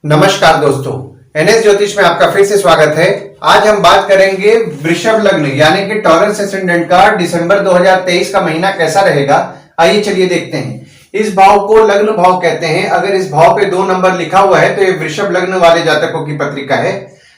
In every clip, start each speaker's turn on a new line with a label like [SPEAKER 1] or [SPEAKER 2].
[SPEAKER 1] नमस्कार दोस्तों, एनएस ज्योतिष में आपका फिर से स्वागत है। आज हम बात करेंगे वृषभ लग्न यानी कि टॉरस एसेंडेंट का दिसंबर 2023 का महीना कैसा रहेगा। आइए चलिए देखते हैं। इस भाव को लग्न भाव कहते हैं। अगर इस भाव पे 2 नंबर लिखा हुआ है तो ये वृषभ लग्न वाले जातकों की पत्रिका है।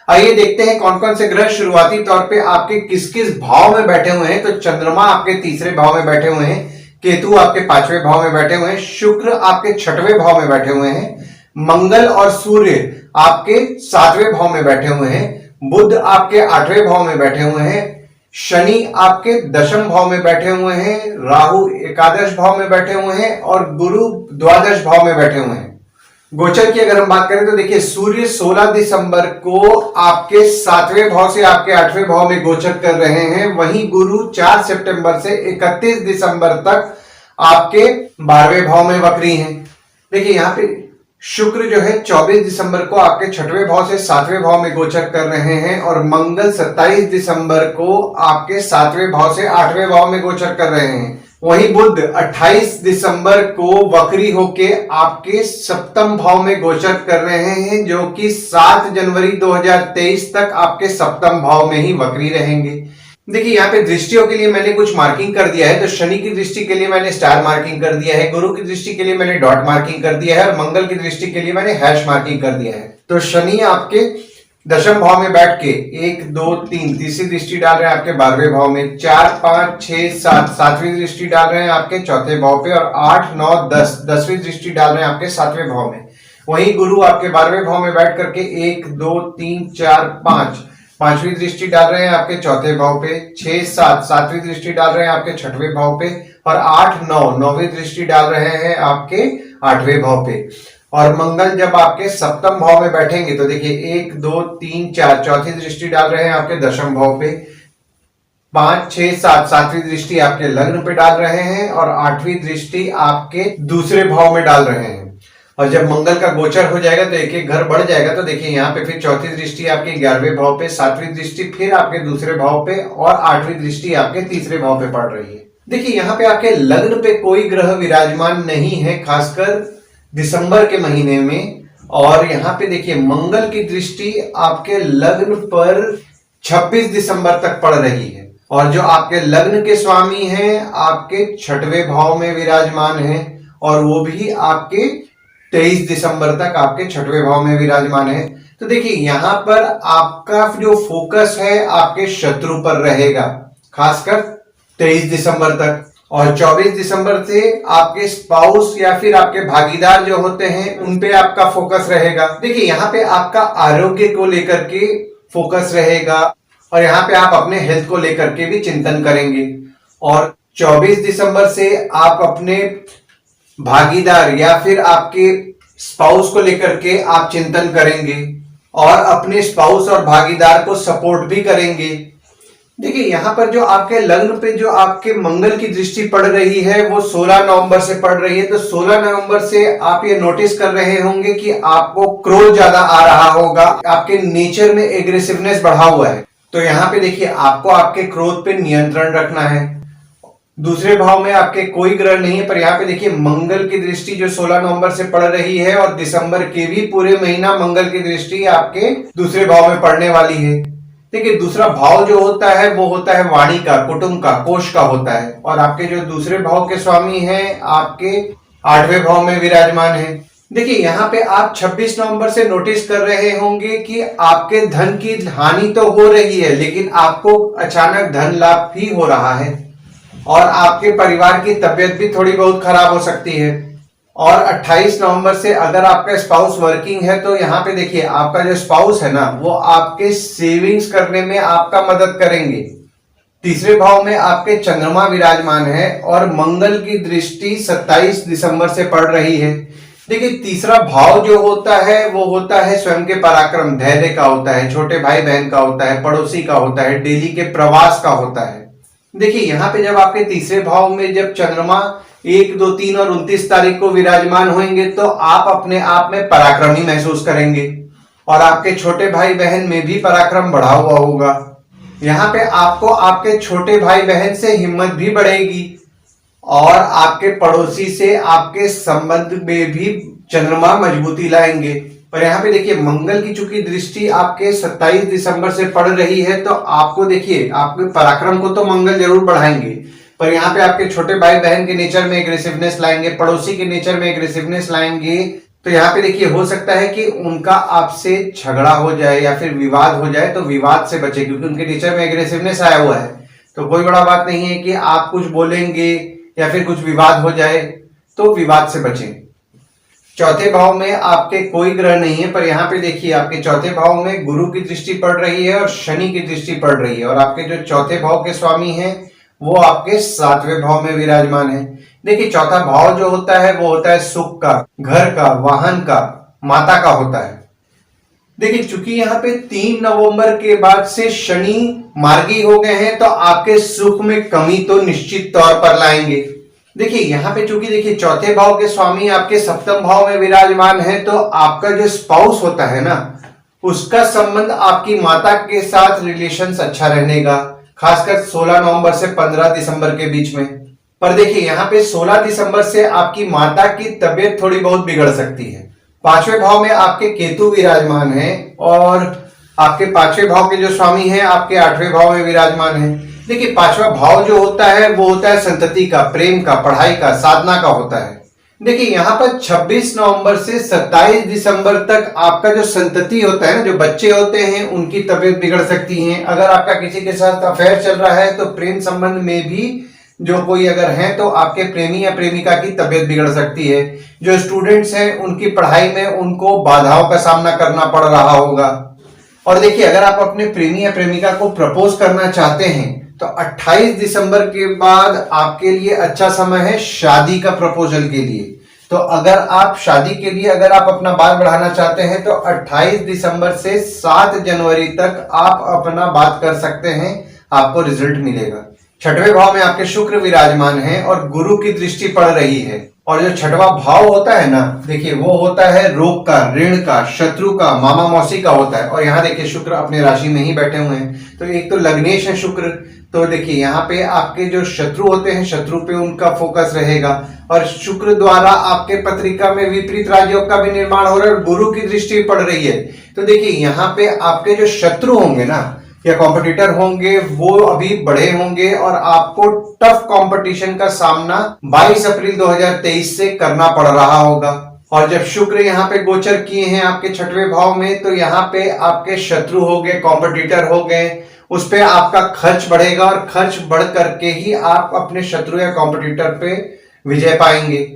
[SPEAKER 1] आइए देखते हैं कौन कौन से ग्रह शुरुआती तौर पे आपके किस किस भाव में बैठे हुए हैं। तो चंद्रमा आपके तीसरे भाव में बैठे हुए हैं, केतु आपके 5वें भाव में बैठे हुए हैं, शुक्र आपके 6वें भाव में बैठे हुए हैं, मंगल और सूर्य आपके 7वें भाव में बैठे हुए हैं, बुध आपके 8वें भाव में बैठे हुए हैं, शनि आपके 10वें भाव में बैठे हुए हैं, राहु एकादश भाव में बैठे हुए हैं और गुरु द्वादश भाव में बैठे हुए हैं। गोचर की अगर हम बात करें तो देखिए, सूर्य 16 दिसंबर को आपके 7वें भाव से आपके 8वें भाव में गोचर कर रहे हैं। वहीं गुरु 4 सितंबर से 31 दिसंबर तक आपके 12वें भाव में वक्री हैं। देखिए यहाँ पे शुक्र जो है 24 दिसंबर को आपके 6वें भाव से 7वें भाव में गोचर कर रहे हैं और मंगल 27 दिसंबर को आपके 7वें भाव से 8वें भाव में गोचर कर रहे हैं। वहीं बुध 28 दिसंबर को वक्री होके आपके 7वें भाव में गोचर कर रहे हैं, जो कि 7 जनवरी 2023 तक आपके 7वें भाव में ही वक्री रहेंगे। देखिए यहाँ पे दृष्टियों के लिए मैंने कुछ मार्किंग कर दिया है। तो शनि की दृष्टि के लिए मैंने स्टार मार्किंग कर दिया है, गुरु की दृष्टि के लिए मैंने डॉट मार्किंग कर दिया है और मंगल की दृष्टि के लिए मैंने हैश मार्किंग कर दिया है। तो शनि आपके 10वें भाव में बैठ के 1 2 3 तीसरी दृष्टि डाल रहे हैं आपके 12वें भाव में, 4 5 6 7 7वीं दृष्टि डाल रहे हैं आपके 4थे भाव पे और 8 9 10 10वीं दृष्टि डाल रहे हैं आपके 7वें भाव में। वहीं गुरु आपके 12वें भाव में बैठ करके 1 2 3 4 5 5वीं दृष्टि डाल रहे हैं आपके 4थे भाव पे, 6 7 7वीं दृष्टि डाल रहे हैं आपके 6वें भाव पे और 8 9 9वीं दृष्टि डाल रहे हैं आपके 8वें भाव पे। और मंगल जब आपके 7वें भाव में बैठेंगे तो देखिए 1 2 3 4 चौथी दृष्टि डाल रहे हैं आपके 10वें भाव पे, 5 6 7 7वीं दृष्टि आपके लग्न पे डाल रहे हैं और 8वीं दृष्टि आपके दूसरे भाव में डाल रहे हैं। और जब मंगल का गोचर हो जाएगा तो एक एक घर बढ़ जाएगा। तो देखिए यहाँ पे फिर चौथी दृष्टि आपके 11वें भाव पे, 7वीं दृष्टि फिर आपके दूसरे भाव पे और 8वीं दृष्टि आपके तीसरे भाव पे पड़ रही है। देखिए यहाँ पे आपके लग्न पे कोई ग्रह विराजमान नहीं है, खासकर दिसंबर के महीने में। और यहाँ पे देखिए मंगल की दृष्टि आपके लग्न पर 26 दिसंबर तक पड़ रही है और जो आपके लग्न के स्वामी हैं आपके 6वें भाव में विराजमान है और वो भी आपके 23 दिसंबर तक आपके 6वें भाव में विराजमान है। तो देखिए यहाँ पर आपका जो फोकस है आपके शत्रु पर रहेगा, खासकर 23 दिसंबर तक। और 24 दिसंबर से आपके स्पाउस या फिर आपके भागीदार जो होते हैं उन पे आपका फोकस रहेगा। देखिए यहाँ पे आपका आरोग्य को लेकर के फोकस रहेगा और यहाँ पे आप अपने हेल्थ को लेकर के भी चिंतन करेंगे। और 24 दिसंबर से आप अपने भागीदार या फिर आपके स्पाउस को लेकर के आप चिंतन करेंगे और अपने स्पाउस और भागीदार को सपोर्ट भी करेंगे। देखिए यहाँ पर जो आपके लग्न पे जो आपके मंगल की दृष्टि पड़ रही है वो 16 नवंबर से पड़ रही है। तो 16 नवंबर से आप ये नोटिस कर रहे होंगे कि आपको क्रोध ज्यादा आ रहा होगा, आपके नेचर में एग्रेसिवनेस बढ़ा हुआ है। तो यहाँ पे देखिए आपको आपके क्रोध पे नियंत्रण रखना है। दूसरे भाव में आपके कोई ग्रह नहीं है, पर यहाँ पे देखिए मंगल की दृष्टि जो 16 नवंबर से पड़ रही है और दिसंबर के भी पूरे महीना मंगल की दृष्टि आपके दूसरे भाव में पड़ने वाली है। देखिए दूसरा भाव जो होता है वो होता है वाणी का, कुटुंब का, कोष का होता है और आपके जो दूसरे भाव के स्वामी हैं आपके 8वें भाव में विराजमान है। देखिए यहाँ पे आप 26 नवंबर से नोटिस कर रहे होंगे कि आपके धन की हानि तो हो रही है लेकिन आपको अचानक धन लाभ भी हो रहा है और आपके परिवार की तबीयत भी थोड़ी बहुत खराब हो सकती है। और 28 नवंबर से अगर आपका स्पाउस वर्किंग है तो यहाँ पे देखिए आपका जो स्पाउस है ना वो आपके सेविंग्स करने में आपका मदद करेंगे। तीसरे भाव में आपके चंद्रमा विराजमान है और मंगल की दृष्टि 27 दिसंबर से पड़ रही है। देखिए तीसरा भाव जो होता है वो होता है स्वयं के पराक्रम, धैर्य का होता है, छोटे भाई बहन का होता है, पड़ोसी का होता है, डेली के प्रवास का होता है। देखिए यहाँ पे जब आपके तीसरे भाव में जब चंद्रमा 1 2 3 और 29 तारीख को विराजमान होंगे तो आप अपने आप में पराक्रमी महसूस करेंगे और आपके छोटे भाई बहन में भी पराक्रम बढ़ा हुआ होगा। यहाँ पे आपको आपके छोटे भाई बहन से हिम्मत भी बढ़ेगी और आपके पड़ोसी से आपके संबंध में भी चंद्रमा मजबूती लाएंगे। पर यहाँ पे देखिए मंगल की चूंकि दृष्टि आपके 27 दिसंबर से पड़ रही है, तो आपको देखिए आपके पराक्रम को तो मंगल जरूर बढ़ाएंगे, पर यहाँ पे आपके छोटे भाई बहन के नेचर में एग्रेसिवनेस लाएंगे, पड़ोसी के नेचर में एग्रेसिवनेस लाएंगे। तो यहाँ पे देखिए हो सकता है कि उनका आपसे झगड़ा हो जाए या फिर विवाद हो जाए, तो विवाद से बचे क्योंकि उनके नेचर में एग्रेसिवनेस आया हुआ है। तो कोई बड़ा बात नहीं है कि आप कुछ बोलेंगे या फिर कुछ विवाद हो जाए, तो विवाद से बचें। चौथे भाव में आपके कोई ग्रह नहीं है, पर यहाँ पे देखिए आपके चौथे भाव में गुरु की दृष्टि पड़ रही है और शनि की दृष्टि पड़ रही है, और आपके जो चौथे भाव के स्वामी हैं वो आपके 7वें भाव में विराजमान है। देखिए चौथा भाव जो होता है वो होता है सुख का, घर का, वाहन का, माता का होता है। देखिए चूंकि यहाँ पे 3 नवंबर के बाद से शनि मार्गी हो गए हैं, तो आपके सुख में कमी तो निश्चित तौर पर लाएंगे। देखिए यहाँ पे चूंकि देखिए चौथे भाव के स्वामी आपके 7वें भाव में विराजमान है, तो आपका जो स्पाउस होता है ना, उसका संबंध आपकी माता के साथ रिलेशंस अच्छा रहने का, खासकर 16 नवंबर से 15 दिसंबर के बीच में। पर देखिए यहाँ पे 16 दिसंबर से आपकी माता की तबीयत थोड़ी बहुत बिगड़ सकती है। 5वें भाव में आपके केतु विराजमान है, और आपके 5वें भाव के जो स्वामी हैं आपके 8वें भाव में विराजमान है। देखिए 5वां भाव जो होता है वो होता है संतति का, प्रेम का, पढ़ाई का, साधना का होता है। देखिए यहाँ पर 26 नवंबर से 27 दिसंबर तक आपका जो संतति होता है ना, जो बच्चे होते हैं उनकी तबीयत बिगड़ सकती है। अगर आपका किसी के साथ अफेयर चल रहा है तो प्रेम संबंध में भी जो कोई अगर है तो आपके प्रेमी या प्रेमिका की तबीयत बिगड़ सकती है। जो स्टूडेंट्स हैं उनकी पढ़ाई में उनको बाधाओं का सामना करना पड़ रहा होगा। और देखिए अगर आप अपने प्रेमी या प्रेमिका को प्रपोज करना चाहते हैं तो 28 दिसंबर के बाद आपके लिए अच्छा समय है शादी का प्रपोजल के लिए। तो अगर आप शादी के लिए अगर आप अपना बात बढ़ाना चाहते हैं तो 28 दिसंबर से 7 जनवरी तक आप अपना बात कर सकते हैं, आपको रिजल्ट मिलेगा। 6वें भाव में आपके शुक्र विराजमान है और गुरु की दृष्टि पड़ रही है। और जो 6वां भाव होता है ना, देखिए वो होता है रोग का, ऋण का, शत्रु का, मामा मौसी का होता है। और यहाँ देखिए शुक्र अपने राशि में ही बैठे हुए हैं, तो एक तो लग्नेश है शुक्र, तो देखिए यहाँ पे आपके जो शत्रु होते हैं शत्रु पे उनका फोकस रहेगा। और शुक्र द्वारा आपके पत्रिका में विपरीत राजयोग का भी निर्माण हो रहा है और गुरु की दृष्टि पड़ रही है। तो देखिए यहाँ पे आपके जो शत्रु होंगे ना या कॉम्पिटिटर होंगे वो अभी बढ़े होंगे और आपको टफ कंपटीशन का सामना 22 अप्रैल 2023 से करना पड़ रहा होगा। और जब शुक्र यहाँ पे गोचर किए हैं आपके 6वें भाव में, तो यहाँ पे आपके शत्रु हो गए, कॉम्पिटिटर हो गए, उस पे आपका खर्च बढ़ेगा और खर्च बढ़ करके ही आप अपने शत्रु या कॉम्पिटिटर पे विजय पाएंगे।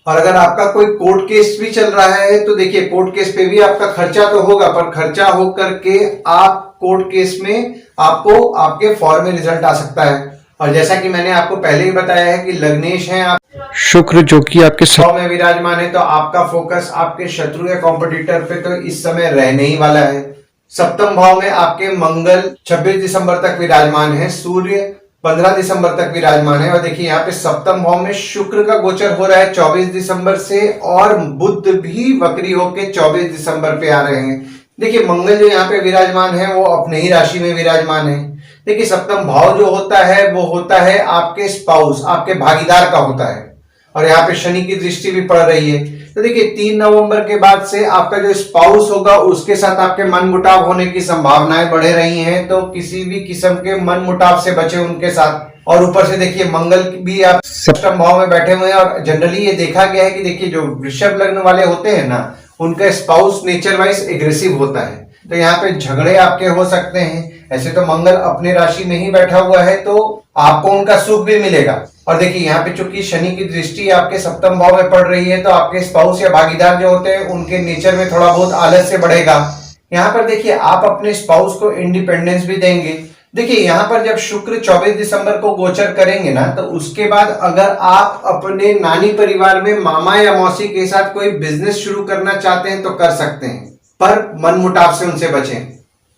[SPEAKER 1] और अगर आपका कोई कोर्ट केस भी चल रहा है तो देखिए कोर्ट केस पे भी आपका खर्चा तो होगा, पर खर्चा हो करके आप कोर्ट केस में आपको आपके फॉर में रिजल्ट आ सकता है। और जैसा कि मैंने आपको पहले ही बताया है कि लग्नेश है आप
[SPEAKER 2] शुक्र जो कि आपके
[SPEAKER 1] भाव में विराजमान है, तो आपका फोकस आपके शत्रु या कॉम्पिटिटर पे तो इस समय रहने ही वाला है। 7वें भाव में आपके मंगल 26 दिसंबर तक विराजमान है, सूर्य 15 दिसंबर तक विराजमान है। और देखिए यहाँ पे 7वें भाव में शुक्र का गोचर हो रहा है 24 दिसंबर से, और बुध भी वक्री होके 24 दिसंबर पे आ रहे हैं। देखिए मंगल जो यहाँ पे विराजमान है वो अपने ही राशि में विराजमान है। देखिए 7वें भाव जो होता है वो होता है आपके स्पाउस, आपके भागीदार का होता है, और यहाँ पे शनि की दृष्टि भी पड़ रही है। तो देखिए 3 नवंबर के बाद से आपका जो स्पाउस होगा उसके साथ आपके मन मुटाव होने की संभावनाएं बढ़ रही हैं, तो किसी भी किस्म के मन मुटाव से बचे उनके साथ। और ऊपर से देखिए मंगल भी आप 7वें भाव में बैठे हुए हैं, और जनरली ये देखा गया है कि देखिए जो वृषभ लग्न वाले होते हैं ना उनका स्पाउस नेचर वाइज एग्रेसिव होता है, तो यहाँ पे झगड़े आपके हो सकते हैं। ऐसे तो मंगल अपने राशि में ही बैठा हुआ है तो आपको उनका सुख भी मिलेगा। और देखिए यहाँ पे चूंकि शनि की दृष्टि आपके 7वें भाव में पड़ रही है, तो आपके स्पाउस या भागीदार जो होते हैं उनके नेचर में थोड़ा बहुत आलस्य बढ़ेगा। यहाँ पर देखिए आप अपने स्पाउस को इंडिपेंडेंस भी देंगे। देखिए यहाँ पर जब शुक्र 24 दिसंबर को गोचर करेंगे ना, तो उसके बाद अगर आप अपने नानी परिवार में मामा या मौसी के साथ कोई बिजनेस शुरू करना चाहते हैं तो कर सकते हैं, पर मन मुटाव से उनसे बचें।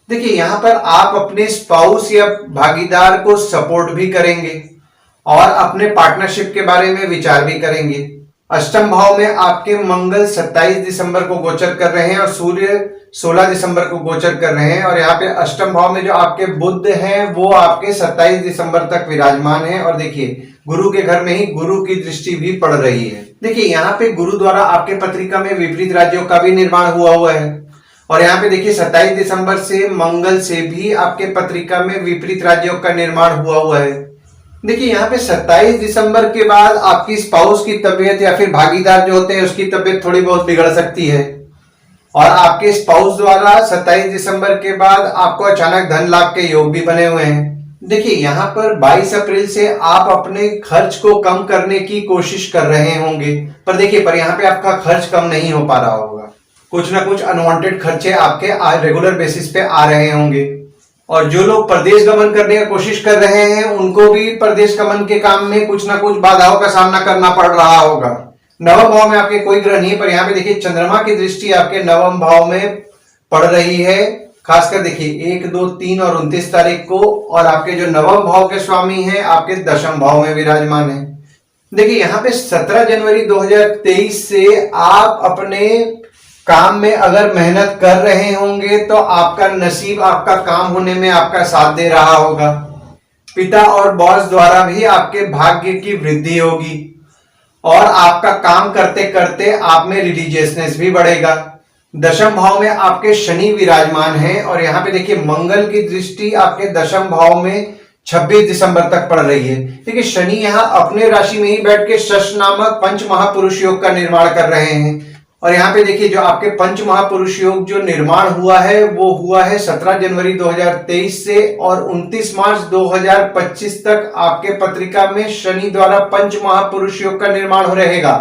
[SPEAKER 1] देखिए यहाँ पर आप अपने स्पाउस या भागीदार को सपोर्ट भी करेंगे और अपने पार्टनरशिप के बारे में विचार भी करेंगे। 8वें भाव में आपके मंगल 27 दिसंबर को गोचर कर रहे हैं और सूर्य 16 दिसंबर को गोचर कर रहे हैं। और यहाँ पे 8वें भाव में जो आपके बुध हैं वो आपके 27 दिसंबर तक विराजमान है, और देखिए गुरु के घर में ही गुरु की दृष्टि भी पड़ रही है। देखिए यहाँ पे गुरु द्वारा आपके पत्रिका में विपरीत राज्यों का भी निर्माण हुआ है। और यहाँ पे देखिए 27 दिसंबर से मंगल से भी आपके पत्रिका में विपरीत राज्यों का निर्माण हुआ है। देखिए यहाँ पे 27 दिसंबर के बाद आपकी स्पाउस की तबीयत या फिर भागीदार जो होते हैं उसकी तबीयत थोड़ी बहुत बिगड़ सकती है। और आपके स्पाउस द्वारा 27 दिसंबर के बाद आपको अचानक धन लाभ के योग भी बने हुए हैं। देखिए यहाँ पर 22 अप्रैल से आप अपने खर्च को कम करने की कोशिश कर रहे होंगे, पर देखिए यहाँ पे आपका खर्च कम नहीं हो पा रहा होगा। कुछ ना कुछ अनवांटेड खर्चे आपके रेगुलर बेसिस पे आ रहे होंगे। और जो लोग प्रदेश गमन करने की कोशिश कर रहे हैं उनको भी प्रदेश गमन के काम में कुछ ना कुछ बाधाओं का सामना करना पड़ रहा होगा। नवम भाव में आपके कोई ग्रह नहीं है, पर यहाँ पे देखिए चंद्रमा की दृष्टि आपके नवम भाव में पड़ रही है। खासकर देखिए 1, 2, 3 और 29 तारीख को। और आपके जो नवम भाव के स्वामी हैं आपके दशम भाव में विराजमान है। देखिए यहाँ पे 17 जनवरी 2023 से आप अपने काम में अगर मेहनत कर रहे होंगे तो आपका नसीब आपका काम होने में आपका साथ दे रहा होगा। पिता और बॉस द्वारा भी आपके भाग्य की वृद्धि होगी और आपका काम करते करते आप में रिलीजियसनेस भी बढ़ेगा। दशम भाव में आपके शनि विराजमान है और यहाँ पे देखिए मंगल की दृष्टि आपके दशम भाव में 26 दिसंबर तक पड़ रही है। देखिए शनि यहाँ अपने राशि में ही बैठ के शश नामक पंच महापुरुष योग का निर्माण कर रहे हैं। और यहाँ पे देखिए जो आपके पंच महापुरुष योग जो निर्माण हुआ है वो हुआ है 17 जनवरी 2023 से और 29 मार्च 2025 तक आपके पत्रिका में शनि द्वारा पंच महापुरुष योग का निर्माण हो रहेगा।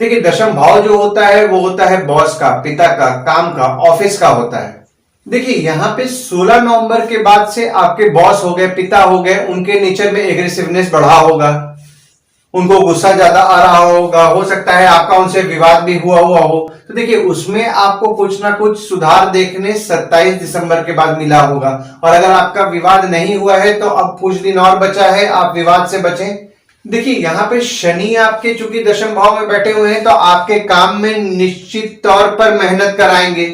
[SPEAKER 1] देखिए दशम भाव जो होता है वो होता है बॉस का, पिता का, काम का, ऑफिस का होता है। देखिए यहाँ पे 16 नवंबर के बाद से आपके बॉस हो गए, पिता हो गए, उनके नेचर में एग्रेसिवनेस बढ़ा होगा, उनको गुस्सा ज्यादा आ रहा होगा, हो सकता है आपका उनसे विवाद भी हुआ हो। तो देखिए उसमें आपको कुछ ना कुछ सुधार देखने 27 दिसंबर के बाद मिला होगा। और अगर आपका विवाद नहीं हुआ है तो अब कुछ दिन और बचा है, आप विवाद से बचें। देखिए यहाँ पे शनि आपके चूंकि दशम भाव में बैठे हुए हैं तो आपके काम में निश्चित तौर पर मेहनत कराएंगे।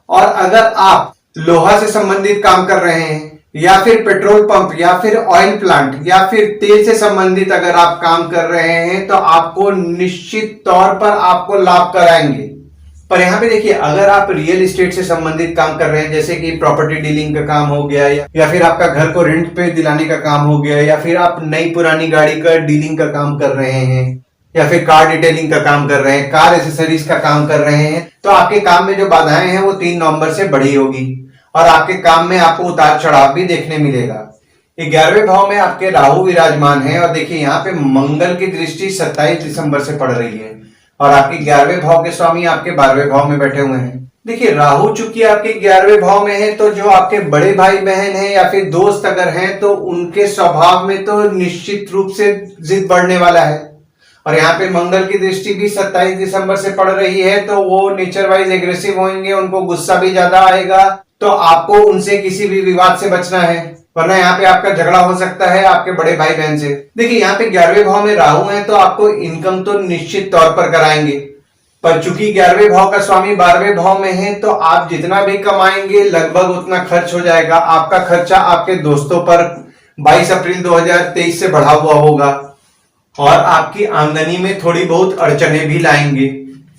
[SPEAKER 1] और अगर आप लोहा से संबंधित काम कर रहे हैं या फिर पेट्रोल पंप या फिर ऑयल प्लांट या फिर तेल से संबंधित अगर आप काम कर रहे हैं तो आपको निश्चित तौर पर आपको लाभ कराएंगे। पर यहाँ पे देखिए अगर आप रियल एस्टेट से संबंधित काम कर रहे हैं जैसे कि प्रॉपर्टी डीलिंग का काम हो गया या फिर आपका घर को रेंट पे दिलाने का काम हो गया या फिर आप नई पुरानी गाड़ी का डीलिंग का काम कर रहे हैं या फिर कार डिटेलिंग का काम कर रहे हैं, कार एसेसरीज का काम कर रहे हैं, तो आपके काम में जो बाधाएं हैं वो 3 नवंबर से बढ़ी होगी और आपके काम में आपको उतार चढ़ाव भी देखने मिलेगा। 11वें भाव में आपके राहु विराजमान है और देखिए यहाँ पे मंगल की दृष्टि 27 दिसंबर से पड़ रही है और आपके 11वें भाव के स्वामी आपके 12वें भाव में बैठे हुए हैं। देखिए राहु चूंकि आपके 11वें भाव में है तो जो आपके बड़े भाई बहन हैं या फिर दोस्त अगर हैं तो उनके स्वभाव में तो निश्चित रूप से जिद बढ़ने वाला है। और यहाँ पे मंगल की दृष्टि भी 27 दिसंबर से पड़ रही है तो वो नेचर वाइज एग्रेसिव होंगे, उनको गुस्सा भी ज्यादा आएगा, तो आपको उनसे किसी भी विवाद से बचना है वरना यहाँ पे आपका झगड़ा हो सकता है आपके बड़े भाई बहन से। देखिए यहाँ पे 11वें भाव में राहु है तो आपको इनकम तो निश्चित तौर पर कराएंगे, पर चूंकि 11वें भाव का स्वामी 12वें भाव में है तो आप जितना भी कमाएंगे लगभग उतना खर्च हो जाएगा। आपका खर्चा आपके दोस्तों पर 22 अप्रैल 2023 से बढ़ा हुआ होगा और आपकी आमदनी में थोड़ी बहुत अड़चने भी लाएंगे।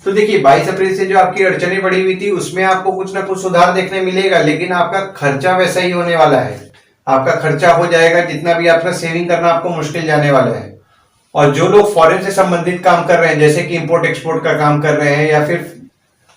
[SPEAKER 1] तो देखिए 22 अप्रैल से जो आपकी अड़चने बढ़ी हुई थी उसमें आपको कुछ ना कुछ सुधार देखने मिलेगा, लेकिन आपका खर्चा वैसा ही होने वाला है। आपका खर्चा हो जाएगा, जितना भी आपका सेविंग करना आपको मुश्किल जाने वाला है। और जो लोग फॉरेन से संबंधित काम कर रहे हैं जैसे कि इंपोर्ट एक्सपोर्ट का काम कर रहे हैं या फिर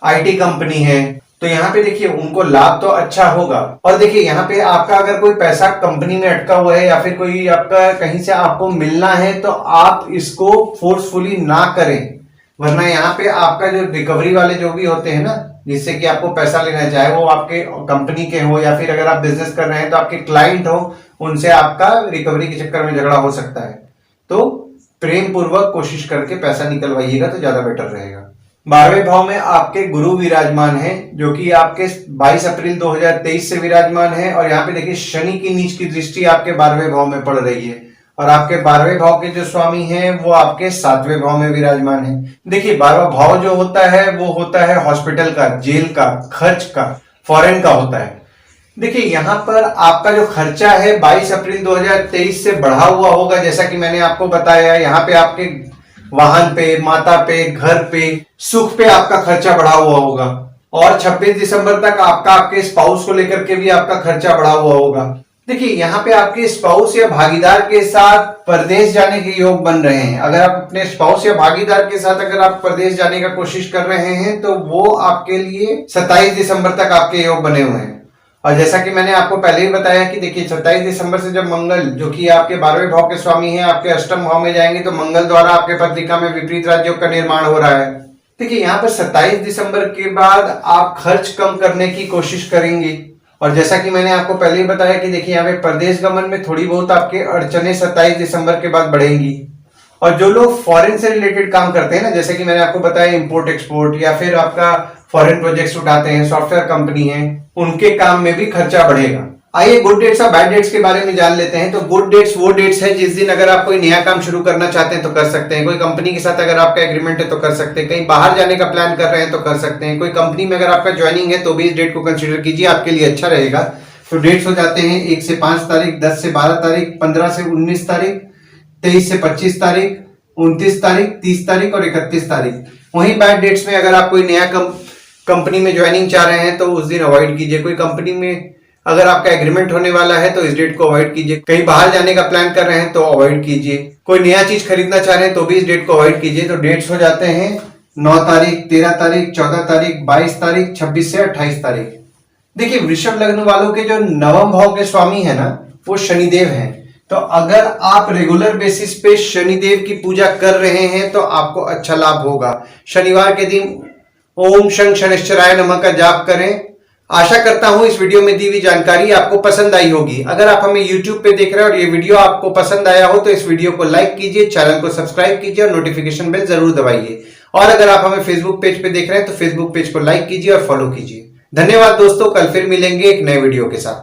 [SPEAKER 1] आईटी कंपनी है तो यहाँ पे देखिए उनको लाभ तो अच्छा होगा। और देखिए यहाँ पे आपका अगर कोई पैसा कंपनी में अटका हुआ है या फिर कोई आपका कहीं से आपको मिलना है तो आप इसको फोर्सफुली ना करें, वरना यहाँ पे आपका जो रिकवरी वाले जो भी होते हैं ना जिससे कि आपको पैसा लेना है, चाहे वो आपके कंपनी के हो या फिर अगर आप बिजनेस कर रहे हैं तो आपके क्लाइंट हो, उनसे आपका रिकवरी के चक्कर में झगड़ा हो सकता है। तो प्रेम पूर्वक कोशिश करके पैसा निकलवाइएगा तो ज्यादा बेटर रहेगा। 12वें भाव में आपके गुरु विराजमान है जो कि आपके 22 अप्रैल 2023 से विराजमान है और यहाँ पे देखिए शनि की नीच की दृष्टि आपके 12वें भाव में पड़ रही है और आपके 12वें भाव के जो स्वामी हैं वो आपके 7वें भाव में विराजमान है। देखिए 12वां भाव जो होता है वो होता है हॉस्पिटल का, जेल का, खर्च का, फॉरेन का होता है। देखिए यहाँ पर आपका जो खर्चा है 22 अप्रैल 2023 से बढ़ा हुआ होगा, जैसा कि मैंने आपको बताया। यहाँ पे आपके वाहन पे, माता पे, घर पे, सुख पे आपका खर्चा बढ़ा हुआ होगा। और 26 दिसंबर तक आपका आपके स्पाउस को लेकर के भी आपका खर्चा बढ़ा हुआ होगा। देखिए यहाँ पे आपके स्पाउस या भागीदार के साथ परदेश जाने के योग बन रहे हैं। अगर आप अपने स्पाउस या भागीदार के साथ अगर आप परदेश जाने का कोशिश कर रहे हैं तो वो आपके लिए 27 दिसंबर तक आपके योग बने हुए हैं। और जैसा कि मैंने आपको पहले ही बताया कि देखिए 27 दिसंबर से जब मंगल, जो कि आपके 12वें भाव के स्वामी हैं, आपके अष्टम भाव में जाएंगे तो मंगल द्वारा आपके पत्रिका में विपरीत राजयोग का निर्माण हो रहा है। देखिए यहाँ पर 27 दिसंबर के बाद आप खर्च कम करने की कोशिश करेंगे। और जैसा कि मैंने आपको पहले ही बताया कि देखिए यहाँ पे प्रदेश गमन में थोड़ी बहुत आपके अड़चने 27 दिसंबर के बाद बढ़ेंगी। और जो लोग फॉरेन से रिलेटेड काम करते हैं ना, जैसे कि मैंने आपको बताया इंपोर्ट एक्सपोर्ट या फिर आपका फॉरेन प्रोजेक्ट्स उठाते हैं, सॉफ्टवेयर कंपनी है, उनके काम में भी खर्चा बढ़ेगा। आइए गुड डेट्स और बैड डेट्स के बारे में जान लेते हैं। तो गुड डेट्स वो डेट्स है जिस दिन अगर आप कोई नया काम शुरू करना चाहते हैं तो कर सकते हैं। कोई कंपनी के साथ अगर आपका एग्रीमेंट है तो कर सकते हैं। कहीं बाहर जाने का प्लान कर रहे हैं तो कर सकते हैं। कोई कंपनी में अगर आपका ज्वाइनिंग है तो भी इस डेट को कंसिडर कीजिए, आपके लिए अच्छा रहेगा। तो डेट्स हो जाते हैं 1 से 5 तारीख, 10 से 12 तारीख, 15 से 19 तारीख, 23 से 25 तारीख, 29 तारीख, 30 तारीख और 31 तारीख। वहीं बैड डेट्स में अगर आप कोई नया कंपनी में ज्वाइनिंग चाह रहे हैं तो उस दिन अवॉइड कीजिए। कोई कंपनी में अगर आपका एग्रीमेंट होने वाला है तो इस डेट को अवॉइड कीजिए। कहीं बाहर जाने का प्लान कर रहे हैं तो अवॉइड कीजिए। कोई नया चीज खरीदना चाह रहे हैं तो भी इस डेट को अवॉइड कीजिए। तो डेट्स हो जाते हैं 9 तारीख, 13 तारीख, 14 तारीख, 22 तारीख, 26 से 28 तारीख। देखिए वृषभ लग्न वालों के जो नवम भाव के स्वामी है ना, वो शनिदेव हैं। तो अगर आप रेगुलर बेसिस पे शनिदेव की पूजा कर रहे हैं तो आपको अच्छा लाभ होगा। शनिवार के दिन ओम शं शनिश्चराय नमः का जाप करें। आशा करता हूं इस वीडियो में दी हुई जानकारी आपको पसंद आई होगी। अगर आप हमें YouTube पे देख रहे हैं और ये वीडियो आपको पसंद आया हो तो इस वीडियो को लाइक कीजिए, चैनल को सब्सक्राइब कीजिए और नोटिफिकेशन बेल जरूर दबाइए। और अगर आप हमें Facebook पेज पे देख रहे हैं तो Facebook पेज को लाइक कीजिए और फॉलो कीजिए। धन्यवाद दोस्तों, कल फिर मिलेंगे एक नए वीडियो के साथ।